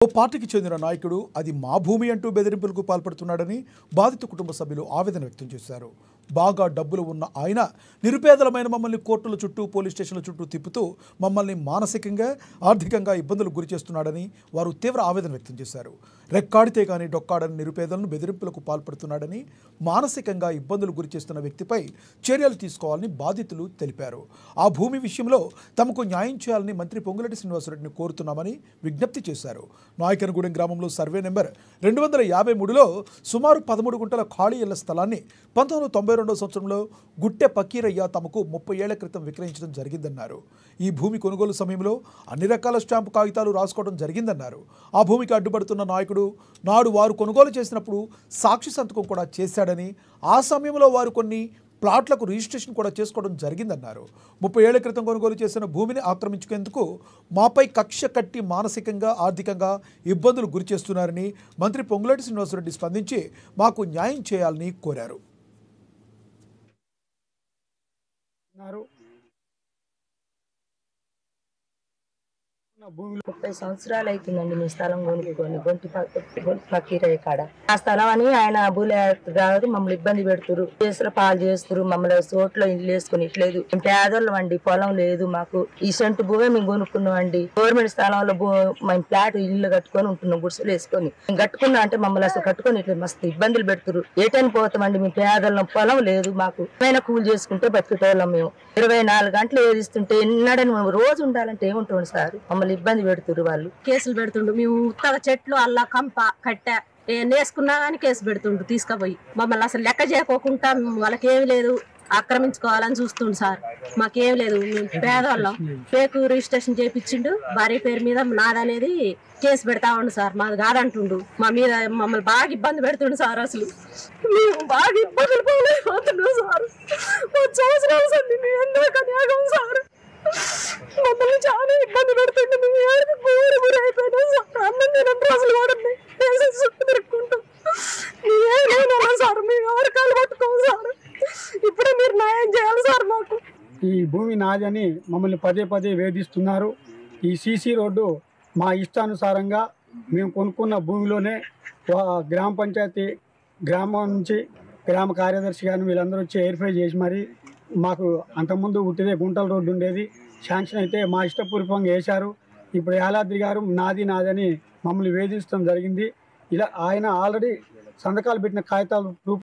ఓ పార్టీకి చెందిన నాయకుడు అది మా భూమి అంటూ బెదిరింపులకు పాల్పడుతున్నాడని బాధిత కుటుంబ సభ్యులు ఆవేదన వ్యక్తం చేశారు. బాగా డబ్బులు ఉన్న ఆయన నిరుపేదలమైన మమ్మల్ని కోర్టుల చుట్టూ పోలీస్ స్టేషన్ల చుట్టూ తిప్పుతూ మమ్మల్ని మానసికంగా ఆర్థికంగా ఇబ్బందులకు గురి చేస్తున్నాడని వారు తీవ్ర ఆవేదన వ్యక్తం చేశారు. రెక్కాడితే కానీ డొక్కాడని నిరుపేదలను బెదిరింపులకు పాల్పడుతున్నాడని, మానసికంగా ఇబ్బందులు గురి చేస్తున్న వ్యక్తిపై చర్యలు తీసుకోవాలని బాధితులు తెలిపారు. ఆ భూమి విషయంలో తమకు న్యాయం చేయాలని మంత్రి పొంగులేటి శ్రీనివాసరెడ్డిని కోరుతున్నామని విజ్ఞప్తి చేశారు. నాయకనగూడెం గ్రామంలో సర్వే నెంబర్ 253లో సుమారు 13 గుంటల ఖాళీ ఇళ్ల స్థలాన్ని 1992వ సంవత్సరంలో గుట్టె పకీరయ్య తమకు 30 ఏళ్ల క్రితం విక్రయించడం జరిగిందన్నారు. ఈ భూమి కొనుగోలు సమయంలో అన్ని రకాల స్టాంపు కాగితాలు రాసుకోవడం జరిగిందన్నారు. ఆ భూమికి అడ్డుపడుతున్న నాయకుడు నాడు వారు కొనుగోలు చేసినప్పుడు సాక్షి సంతకం కూడా చేశాడని, ఆ సమయంలో వారు కొన్ని ప్లాట్లకు రిజిస్ట్రేషన్ కూడా చేసుకోవడం జరిగిందన్నారు. 30 ఏళ్ల క్రితం కొనుగోలు చేసిన భూమిని ఆక్రమించుకేందుకు మాపై కక్ష కట్టి మానసికంగా ఆర్థికంగా ఇబ్బందులు గురి చేస్తున్నారని మంత్రి పొంగులేటి శ్రీనివాసరెడ్డి స్పందించి మాకు న్యాయం చేయాలని కోరారు. భూమిలో 30 సంవత్సరాలు అవుతుందండి మీ స్థలం కొనుక్కొని గొంతు పకీరయ్య కాడ. ఆ స్థలం అని ఆయన భూలేరు మమ్మల్ని ఇబ్బంది పెడుతురు, చేసులు పాలు చేస్తురు, మమ్మల్ని చోట్ల ఇల్లు వేసుకుని ఇట్లేదు. మేము పేదోళ్ళం అండి, పొలం లేదు మాకు. ఈ సెంటు భూమే మేము కొనుక్కున్నాం అండి. గవర్నమెంట్ స్థలంలో మేము ఫ్లాట్ ఇల్లు కట్టుకొని ఉంటున్నాం, గుడిసెలు వేసుకొని. మేము కట్టుకున్నాం అంటే మమ్మల్ని అసలు కట్టుకొని ఇట్లా మస్తు ఇబ్బందులు పెడుతురు. ఏటని పోతామండి, మేము పేదోళ్ళం, పొలం లేదు మాకు. ఏమైనా కూలి చేసుకుంటే బతికేటోళ్ళం మేము. 24 గంటలు ఏదిస్తుంటే ఎన్నడని మేము రోజు ఉండాలంటే ఏముంటుంది సార్, మమ్మల్ని ఇబ్బంది పెడుతురు. వాళ్ళు కేసులు పెడుతుండ్రు. మేము ఉత్తగ చెట్లు అల్లా కంప కట్టె నేసుకున్నా కానీ కేసు పెడుతుండ్రు తీసుకుపోయి. మమ్మల్ని అసలు లెక్క చేయకోకుండా వాళ్ళకేమి లేదు ఆక్రమించుకోవాలని చూస్తుండు సార్. మాకేం లేదు, మేము పేదవాళ్ళం. ఫేక్ రిజిస్ట్రేషన్ చేయించిండు, భార్య పేరు మీద నాదనేది కేసు పెడతా ఉండు సార్. మాది కాదంటుండు, మా మీద మమ్మల్ని బాగా ఇబ్బంది పెడుతుండు సార్. అసలు మేము బాగా ఇబ్బందులు పోలేకపోతున్నాం సార్. సంవత్సరాలు సంది మేము ఎందాక న్యాగం సార్, మమ్మల్ని చాలా ఇబ్బంది పెడుతుండే. మేము ఏడుపు గురి గురి అయిపోయినా సార్. అన్నం తినంటే అసలు కూడా చుట్టూ తిరుక్కుంటాం. ఏమైనా సార్ మేము ఎవరి కాలు పట్టుకోము సార్. ఇప్పుడే మీరు న్యాయం చేయాలి సార్ మాకు. ఈ భూమి నాదని మమ్మల్ని పదే పదే వేధిస్తున్నారు. ఈ సీసీ రోడ్డు మా ఇష్టానుసారంగా మేము కొనుక్కున్న భూమిలోనే గ్రామ పంచాయతీ గ్రామం నుంచి గ్రామ కార్యదర్శి గారిని వీళ్ళందరూ వచ్చి వెరిఫై చేసి మరి మాకు అంతకుముందు ఉట్టిదే గుంటల రోడ్డు ఉండేది, శాంక్షన్ అయితే మా ఇష్టపూర్వకంగా వేశారు. ఇప్పుడు యాలాద్రి గారు నాది నాదని మమ్మల్ని వేధించడం జరిగింది. ఇలా ఆయన ఆల్రెడీ సంతకాలు పెట్టిన కాగితాలు